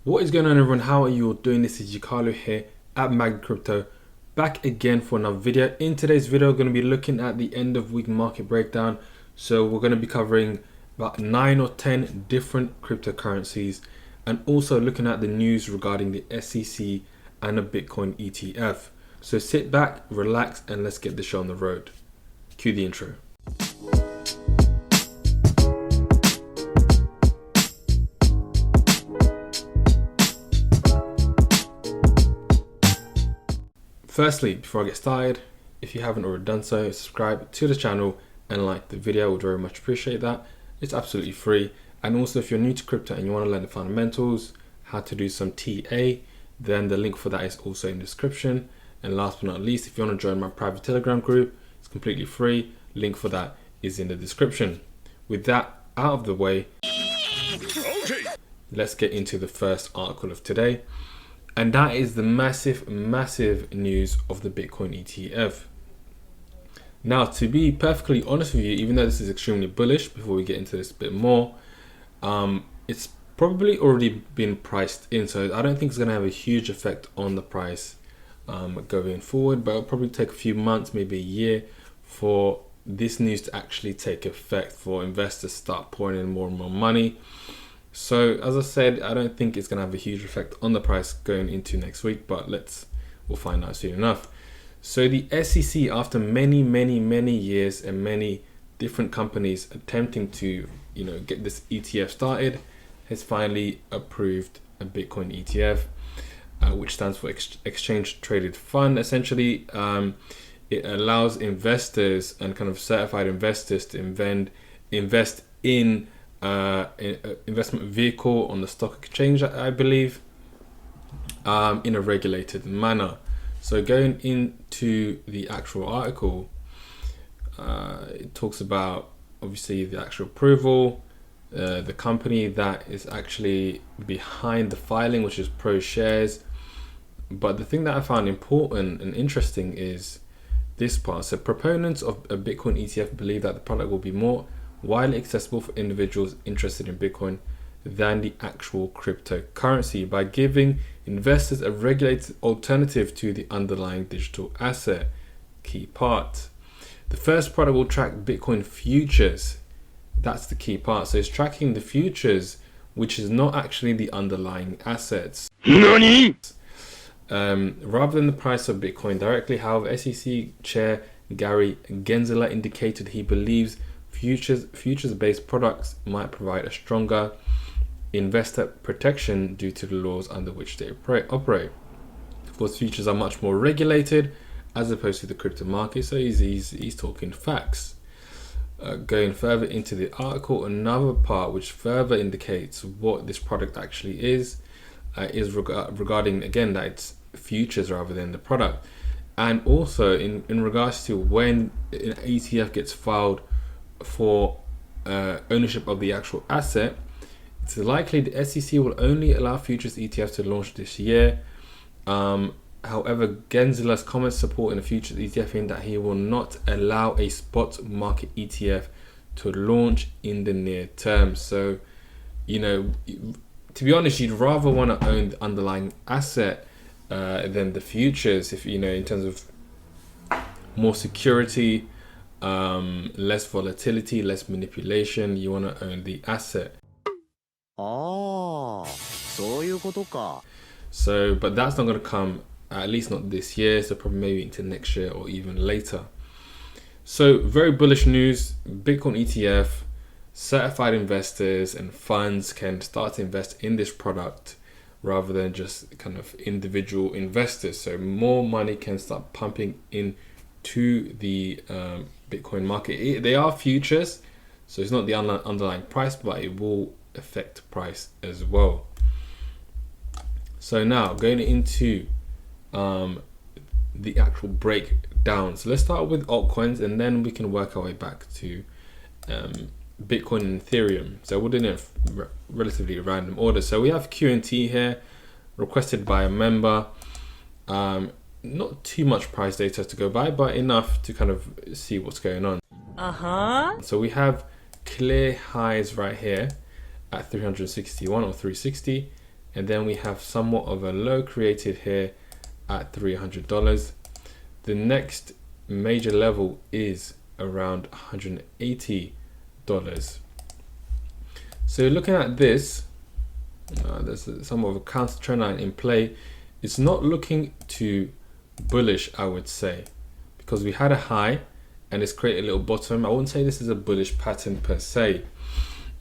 What is going on, everyone? How are you all doing? This is Carlo here at Mag Crypto, back again for another video. In today's video, we're going to be looking at the end of week market breakdown. So we're going to be covering about 9 or 10 different cryptocurrencies and also looking at the news regarding the SEC and a Bitcoin ETF. So sit back, relax, and let's get the show on the road. Cue the intro. Firstly, before I get started, if you haven't already done so, subscribe to the channel and like the video. I would very much appreciate that. It's absolutely free. And also, if you're new to crypto and you want to learn the fundamentals, how to do some TA, then the link for that is also in the description. And last but not least, if you want to join my private Telegram group, it's completely free. Link for that is in the description. With that out of the way, let's get into the first article of today. And that is the massive news of the Bitcoin ETF. Now, to be perfectly honest with you, even though this is extremely bullish, before we get into this a bit more, it's probably already been priced in. So I don't think it's going to have a huge effect on the price going forward, but it'll probably take a few months, maybe a year, for this news to actually take effect, for investors to start pouring in more and more money. So as I said, I don't think it's going to have a huge effect on the price going into next week, but we'll find out soon enough. So the SEC, after many years and many different companies attempting to, get this ETF started, has finally approved a Bitcoin ETF, which stands for Exchange Traded Fund. Essentially, it allows investors and kind of certified investors to invest in investment vehicle on the stock exchange, I believe, in a regulated manner. So going into the actual article, it talks about obviously the actual approval, the company that is actually behind the filing, which is ProShares. But the thing that I found important and interesting is this part. So proponents of a Bitcoin ETF believe that the product will be more widely accessible for individuals interested in Bitcoin than the actual cryptocurrency by giving investors a regulated alternative to the underlying digital asset. Key part. The first product will track Bitcoin futures. That's the key part. So it's tracking the futures, which is not actually the underlying assets. NANI? Rather than the price of Bitcoin directly. However, SEC Chair Gary Gensler indicated he believes futures-based products might provide a stronger investor protection due to the laws under which they operate. Of course, futures are much more regulated as opposed to the crypto market, so he's talking facts. Going further into the article, another part which further indicates what this product actually is regarding, again, that it's futures rather than the product. And also in regards to when an ETF gets filed for ownership of the actual asset, it's likely the SEC will only allow futures ETFs to launch this year. However, Gensler's comments support in a futures ETF in that he will not allow a spot market ETF to launch in the near term. So, to be honest, you'd rather want to own the underlying asset than the futures, if in terms of more security, less volatility, less manipulation. You want to own the asset. So, but that's not going to come, at least not this year, so probably maybe into next year or even later. So very bullish news. Bitcoin ETF, certified investors and funds can start to invest in this product rather than just kind of individual investors. So more money can start pumping in to the Bitcoin market. They are futures, so it's not the underlying price, but it will affect price as well. So now going into the actual breakdown. So let's start with altcoins and then we can work our way back to Bitcoin and Ethereum. So we're doing it in relatively random order. So we have Q&T here, requested by a member. Not too much price data to go by, but enough to kind of see what's going on. So we have clear highs right here at 361 or 360, and then we have somewhat of a low created here at $300. The next major level is around $180. So looking at this, there's somewhat of a counter trend line in play. It's not looking too bullish, I would say, because we had a high and it's created a little bottom. I wouldn't say this is a bullish pattern per se.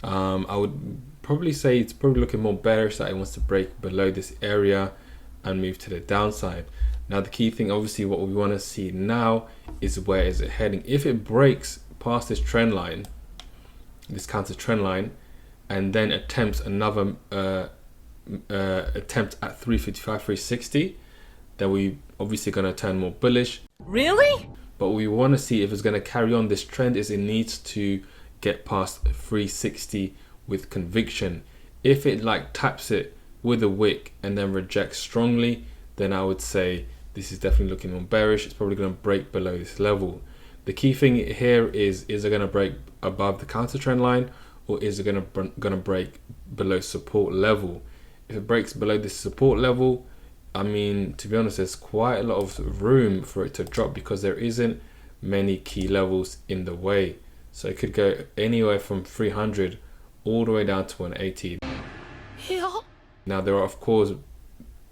I would probably say it's probably looking more bearish, that it wants to break below this area and move to the downside. Now the key thing, obviously, what we want to see now is where is it heading. If it breaks past this trend line, this counter trend line, and then attempts another attempt at 355, 360, then we obviously going to turn more bullish. Really? But we want to see if it's going to carry on this trend is it needs to get past 360 with conviction. If it like taps it with a wick and then rejects strongly, then I would say this is definitely looking more bearish. It's probably going to break below this level. The key thing here is it going to break above the counter trend line, or is it going to break below support level? If it breaks below this support level, I mean, to be honest, there's quite a lot of room for it to drop because there isn't many key levels in the way. So it could go anywhere from 300 all the way down to 180. Yeah. Now there are, of course,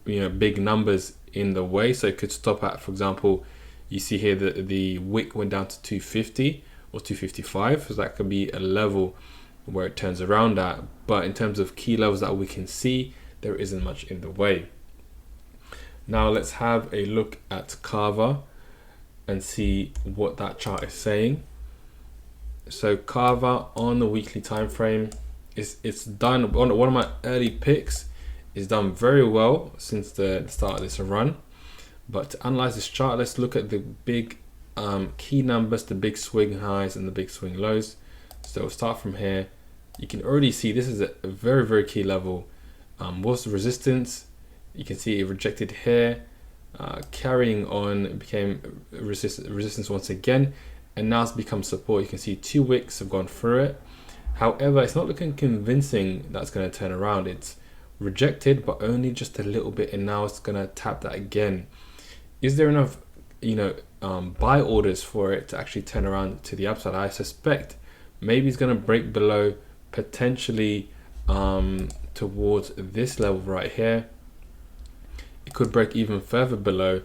big numbers in the way, so it could stop at, for example, you see here that the wick went down to 250 or 255, so that could be a level where it turns around at. But in terms of key levels that we can see, there isn't much in the way. Now let's have a look at KAVA and see what that chart is saying. So KAVA on the weekly time frame, it's done on one of my early picks. It's done very well since the start of this run. But to analyze this chart, let's look at the big key numbers, the big swing highs and the big swing lows. So we'll start from here. You can already see this is a very, very key level. Was the resistance? You can see it rejected here, carrying on, it became resistance once again, and now it's become support. You can see 2 wicks have gone through it. However, it's not looking convincing that's going to turn around. It's rejected, but only just a little bit, and now it's going to tap that again. Is there enough, buy orders for it to actually turn around to the upside? I suspect maybe it's going to break below, potentially towards this level right here. It could break even further below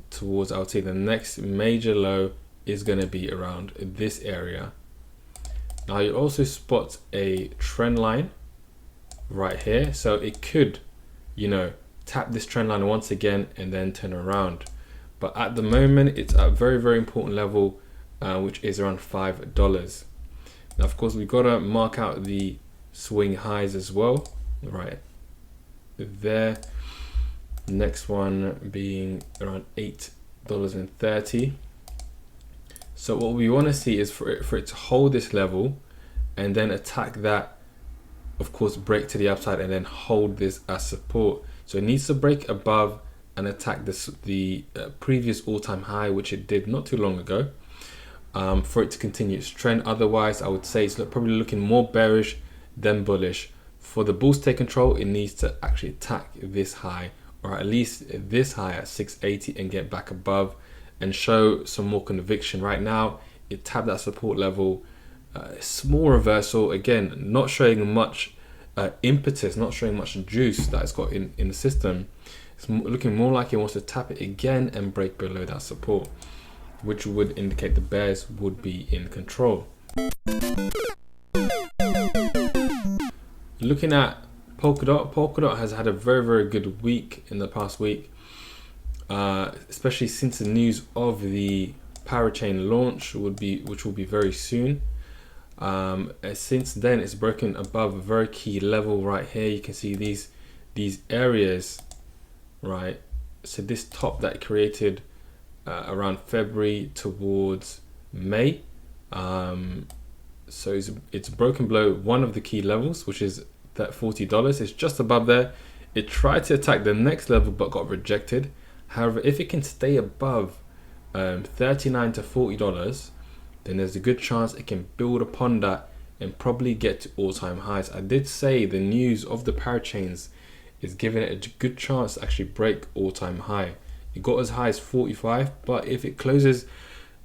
towards, I would say, the next major low is going to be around this area. Now you also spot a trend line right here, so it could tap this trend line once again and then turn around. But at the moment it's at a very, very important level, which is around $5. Now of course we've got to mark out the swing highs as well, right there. Next one being around $8.30. So what we want to see is for it to hold this level and then attack that, of course break to the upside and then hold this as support. So it needs to break above and attack the previous all-time high, which it did not too long ago, for it to continue its trend. Otherwise I would say it's probably looking more bearish than bullish. For the bulls to take control, it needs to actually attack this high, or at least this high at 680, and get back above and show some more conviction. Right now it tapped that support level, small reversal again, not showing much impetus, not showing much juice that it's got in the system. It's looking more like it wants to tap it again and break below that support, which would indicate the bears would be in control. Looking at PolkaDOT has had a very, very good week in the past week, especially since the news of the parachain launch which will be very soon. Since then it's broken above a very key level right here. You can see these areas, right? So this top that created around February towards May, so it's broken below one of the key levels, which is that $40. It's just above there. It tried to attack the next level but got rejected. However, if it can stay above $39 to $40, then there's a good chance it can build upon that and probably get to all-time highs. I did say the news of the parachains is giving it a good chance to actually break all-time high. It got as high as 45, but if it closes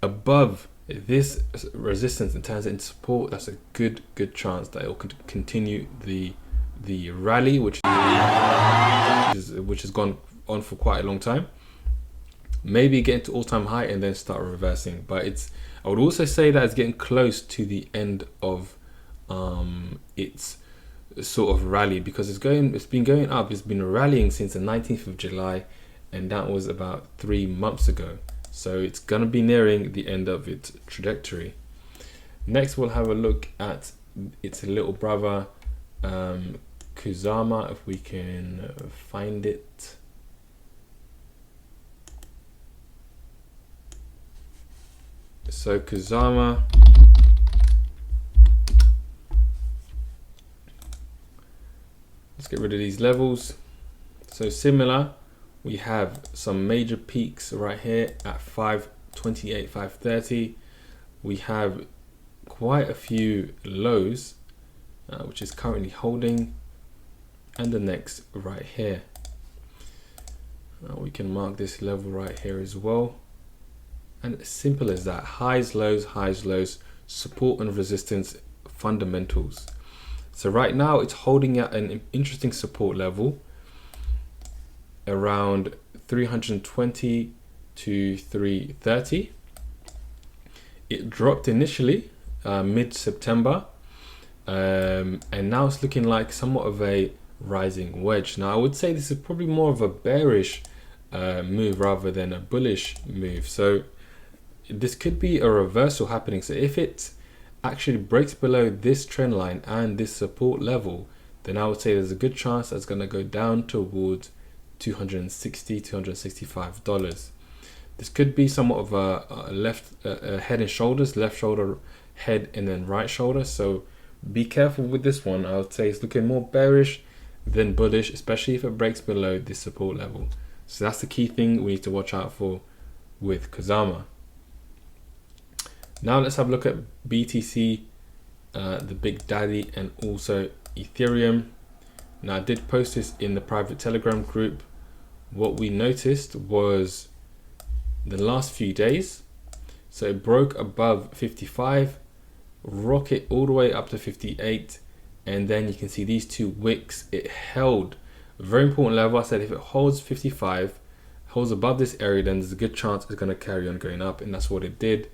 above this resistance and turns it into support, that's a good chance that it will continue the rally, which has gone on for quite a long time. Maybe get into all-time high and then start reversing. But I would also say that it's getting close to the end of its sort of rally, because it's been going up. It's been rallying since the 19th of July, and that was about 3 months ago. So it's gonna be nearing the end of its trajectory. Next, we'll have a look at its little brother, Kusama, if we can find it. So Kusama, let's get rid of these levels. So similar, we have some major peaks right here at 528, 530. We have quite a few lows, which is currently holding, and the next right here. We can mark this level right here as well. And as simple as that, highs, lows, support and resistance fundamentals. So right now it's holding at an interesting support level around 320 to 330. It dropped initially mid-September, and now it's looking like somewhat of a rising wedge. Now I would say this is probably more of a bearish move rather than a bullish move. So this could be a reversal happening. So if it actually breaks below this trend line and this support level, then I would say there's a good chance that's going to go down towards $260, $265. This could be somewhat of a left head and shoulders, left shoulder, head, and then right shoulder. So be careful with this one. I would say it's looking more bearish than bullish, especially if it breaks below this support level. So that's the key thing we need to watch out for with Kusama. Now let's have a look at BTC, the big daddy, and also Ethereum. Now I did post this in the private Telegram group. What we noticed was the last few days, so it broke above 55, rocket all the way up to 58, and then you can see these two wicks. It held a very important level. I said if it holds 55, holds above this area, then there's a good chance it's going to carry on going up, and that's what it did.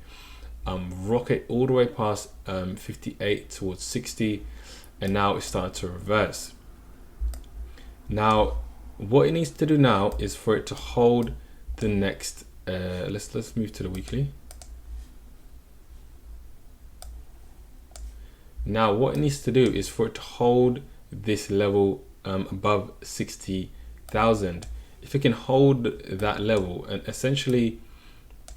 Rocket all the way past 58 towards 60, and now it's starting to reverse. Now what it needs to do now is for it to hold the next let's move to the weekly. Now what it needs to do is for it to hold this level above 60,000. If it can hold that level, and essentially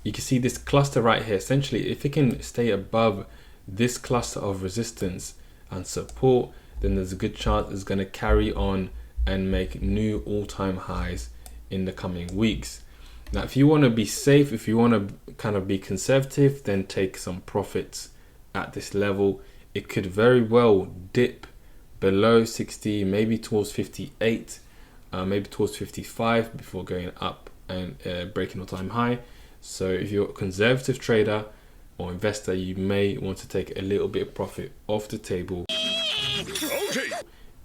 you can see this cluster right here, essentially if it can stay above this cluster of resistance and support, then there's a good chance it's going to carry on and make new all-time highs in the coming weeks. Now if you want to be safe, if you want to kind of be conservative, then take some profits at this level. It could very well dip below 60, maybe towards 58, maybe towards 55 before going up and breaking all-time high. So if you're a conservative trader or investor, you may want to take a little bit of profit off the table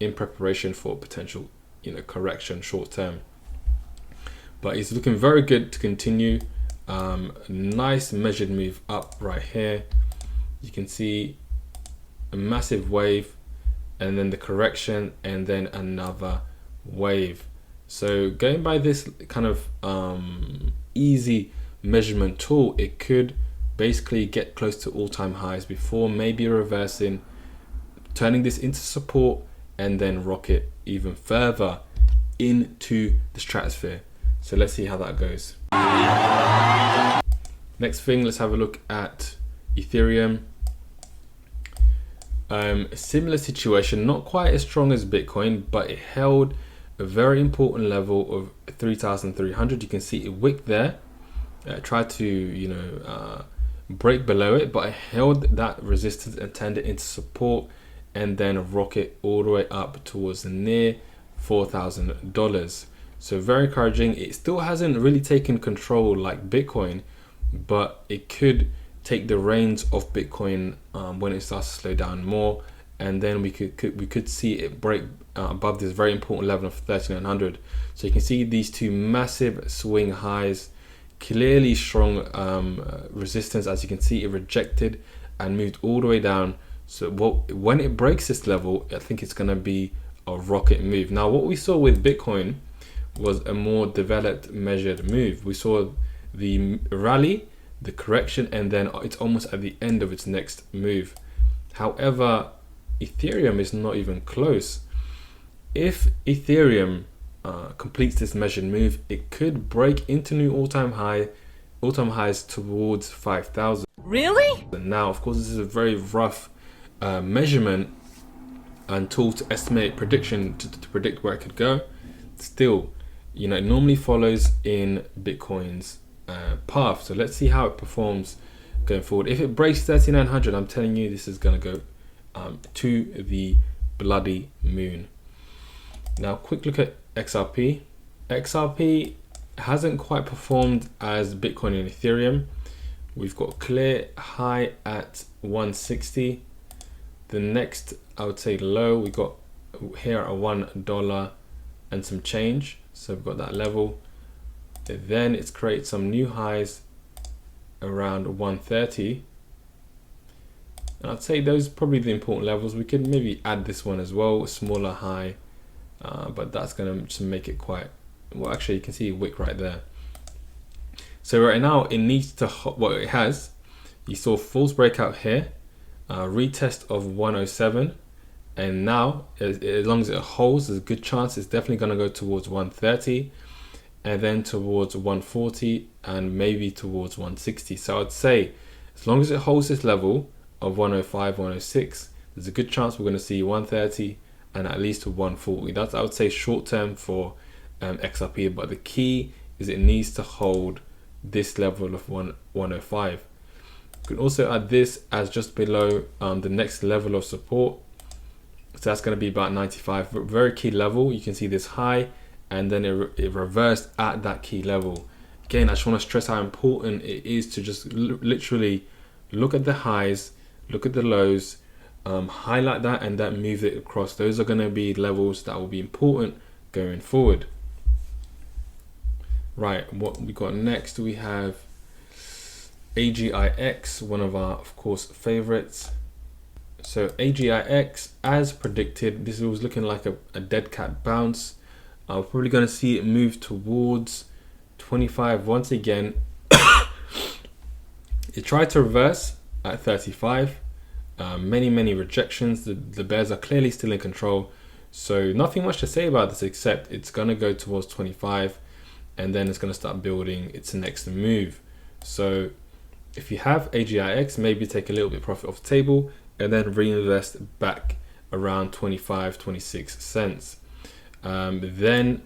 in preparation for potential, correction short term. But it's looking very good to continue. Nice measured move up right here. You can see a massive wave, and then the correction, and then another wave. So going by this kind of easy measurement tool, it could basically get close to all-time highs before maybe reversing, turning this into support, and then rocket even further into the stratosphere. So let's see how that goes. Next thing, let's have a look at Ethereum. Similar situation, not quite as strong as Bitcoin, but it held a very important level of 3,300. You can see it wicked there. Tried to break below it, but it held that resistance and turned it into support, and then rocket all the way up towards near $4,000. So very encouraging. It still hasn't really taken control like Bitcoin, but it could take the reins of Bitcoin when it starts to slow down more, and then we could see it break above this very important level of 3,900. So you can see these two massive swing highs, clearly strong resistance. As you can see, it rejected and moved all the way down. So when it breaks this level, I think it's going to be a rocket move. Now, what we saw with Bitcoin was a more developed, measured move. We saw the rally, the correction, and then it's almost at the end of its next move. However, Ethereum is not even close. If Ethereum completes this measured move, it could break into new all-time highs towards 5,000. Really? Now, of course, this is a very rough measurement and tool to estimate prediction to predict where it could go. Still, it normally follows in Bitcoin's path. So let's see how it performs going forward. If it breaks 3,900, I'm telling you, this is going to go to the bloody moon. Now, quick look at XRP. XRP hasn't quite performed as Bitcoin and Ethereum. We've got a clear high at 160. The next, I would say, low, we got here at $1 and some change. So we've got that level. Then it's created some new highs around 130. And I'd say those are probably the important levels. We could maybe add this one as well, a smaller high, but that's going to just make it quite, well, actually you can see a wick right there. So right now it needs to, it has, you saw false breakout here, retest of 107, and now as long as it holds, there's a good chance it's definitely going to go towards 130, and then towards 140, and maybe towards 160. So I'd say as long as it holds this level of 105, 106, there's a good chance we're going to see 130 and at least 140. That's, I would say, short term for XRP, but the key is it needs to hold this level of 105. You can also add this as just below the next level of support. So that's going to be about 95, very key level. You can see this high, and then it reversed at that key level. Again, I just want to stress how important it is to just literally look at the highs, look at the lows, highlight that, and then move it across. Those are going to be levels that will be important going forward. Right, what we got next, we have AGIX, one of our, of course, favorites. So AGIX, as predicted, this was looking like a dead cat bounce. We're probably going to see it move towards 25 once again. It tried to reverse at 35. Many rejections. The bears are clearly still in control. So nothing much to say about this except it's going to go towards 25, and then it's going to start building its next move. So if you have AGIX, maybe take a little bit of profit off the table and then reinvest back around 25, 26 cents. Then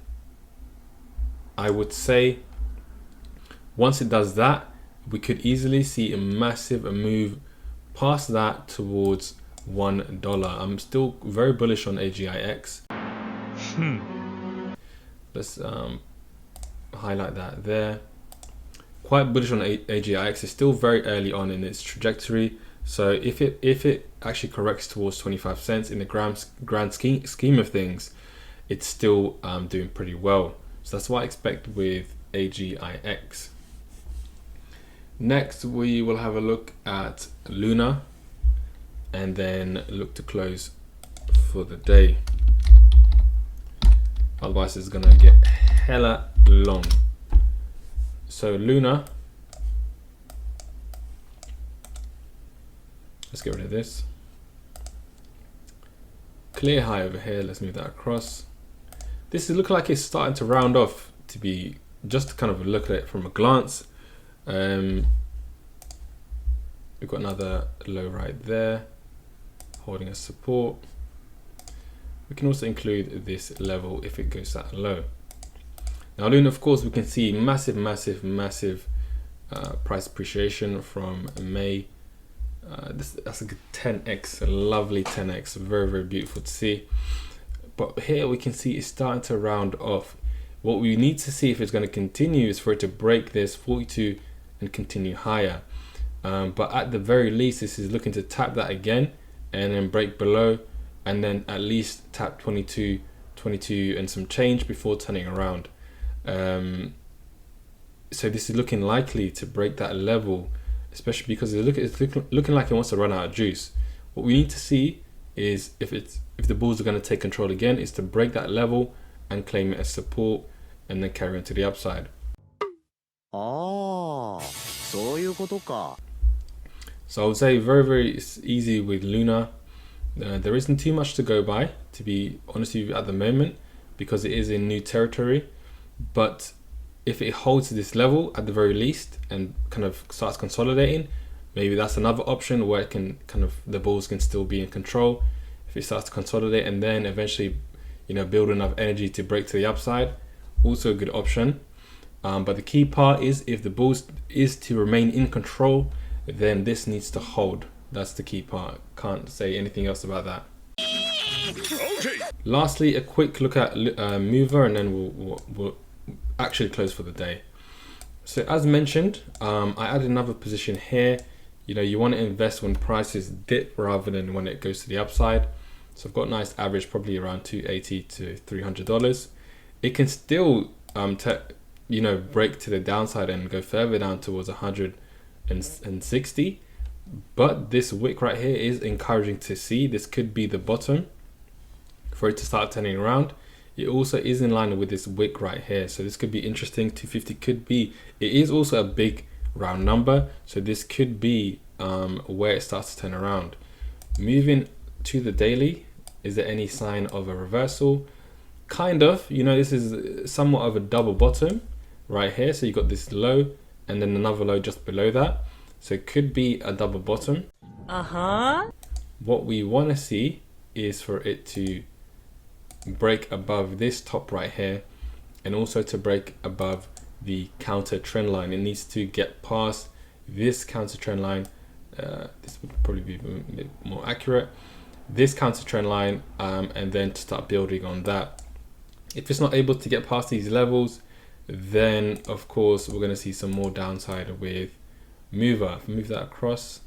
I would say once it does that, we could easily see a massive move past that towards $1. I'm still very bullish on AGIX. Let's highlight that there. Quite bullish on AGIX. It's still very early on in its trajectory. So if it actually corrects towards 25 cents in the grand scheme of things, it's still doing pretty well. So that's what I expect with AGIX. Next, we will have a look at Luna and then look to close for the day. Otherwise, it's gonna get hella long. So Luna, let's get rid of this. Clear high over here. Let's move that across. This is looking like it's starting to round off, to be just to kind of look at it from a glance. We've got another low right there, holding a support. We can also include this level if it goes that low. Now Luna, of course, we can see massive price appreciation from May. That's a good 10x, a lovely 10x, very, very beautiful to see. But here we can see it's starting to round off. What we need to see if it's going to continue is for it to break this 42 and continue higher. But at the very least, this is looking to tap that again and then break below, and then at least tap 22 and some change before turning around. So this is looking likely to break that level, especially because it's looking like it wants to run out of juice. What we need to see is if the bulls are going to take control again, is to break that level and claim it as support and then carry on to the upside. So I would say very, very easy with Luna. There isn't too much to go by, to be honest with you, at the moment, because it is in new territory. But if it holds this level at the very least and kind of starts consolidating, maybe that's another option where it can the bulls can still be in control. If it starts to consolidate and then eventually, build enough energy to break to the upside, also a good option. But the key part is if the bulls is to remain in control, then this needs to hold. That's the key part. Can't say anything else about that. Okay. Lastly, a quick look at MOVR, and then we'll actually close for the day. So as mentioned, I added another position here. You want to invest when prices dip rather than when it goes to the upside. So I've got a nice average, probably around $280 to $300. It can still break to the downside and go further down towards 160. But this wick right here is encouraging to see. This could be the bottom for it to start turning around. It also is in line with this wick right here, so this could be interesting. 250 could be, it is also a big round number, so this could be where it starts to turn around. Moving to the daily, is there any sign of a reversal? Kind of, this is somewhat of a double bottom right here. So you got this low and then another low just below that. So it could be a double bottom. What we want to see is for it to break above this top right here, and also to break above the counter trend line. It needs to get past this counter trend line. This would probably be a bit more accurate. This counter trend line, and then to start building on that. If it's not able to get past these levels, then of course we're going to see some more downside with MOVR. If we move that across,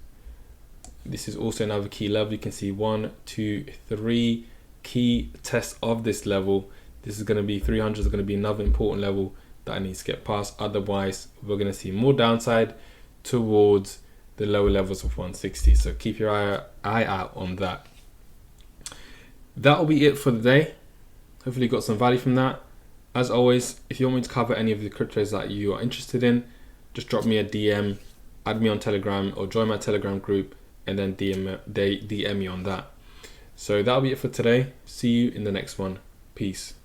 this is also another key level. You can see 1, 2, 3 key tests of this level. This is going to be 300 is going to be another important level that I need to get past. Otherwise, we're going to see more downside towards the lower levels of 160. So keep your eye out on that. That'll be it for the day. Hopefully you got some value from that. As always, if you want me to cover any of the cryptos that you are interested in, just drop me a DM, add me on Telegram, or join my Telegram group, and then DM me on that. So that'll be it for today. See you in the next one. Peace.